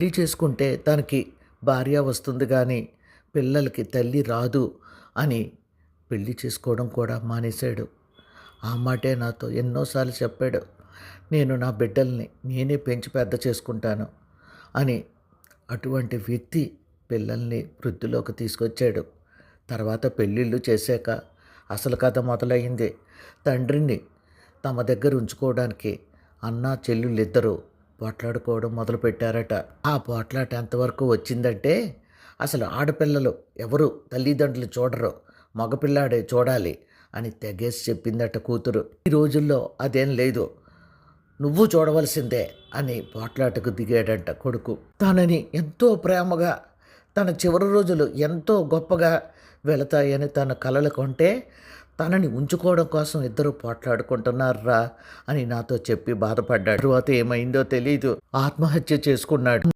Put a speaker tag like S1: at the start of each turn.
S1: పెళ్లి చేసుకుంటే తనకి భార్య వస్తుంది కానీ పిల్లలకి తల్లి రాదు అని పెళ్లి చేసుకోవడం కూడా మానేశాడు. ఆ మాటే నాతో ఎన్నోసార్లు చెప్పాడు. నేను నా బిడ్డల్ని నేనే పెంచి పెద్ద చేసుకుంటాను అని. అటువంటి వ్యక్తి పిల్లల్ని వృద్ధిలోకి తీసుకొచ్చాడు. తర్వాత పెళ్ళిళ్ళు చేశాక అసలు కథ మొదలయ్యింది. తండ్రిని తమ దగ్గర ఉంచుకోవడానికి అన్న చెల్లెళ్ళిద్దరూ పోట్లాడుకోవడం మొదలుపెట్టారట. ఆ పోట్లాట ఎంతవరకు వచ్చిందంటే, అసలు ఆడపిల్లలు ఎవరు తల్లిదండ్రులు చూడరు, మగపిల్లాడే చూడాలి అని తెగేసి చెప్పిందట కూతురు. ఈ రోజుల్లో అదేం లేదు, నువ్వు చూడవలసిందే అని పోట్లాటకు దిగాడంట కొడుకు. తనని ఎంతో ప్రేమగా, తన చివరి రోజులు ఎంతో గొప్పగా వెళతాయని తన కలలు కొంటే తనని ఉంచుకోవడం కోసం ఇద్దరు పోట్లాడుకుంటున్నారా అని నాతో చెప్పి బాధపడ్డాడు. తరువాత ఏమైందో తెలీదు, ఆత్మహత్య చేసుకున్నాడు.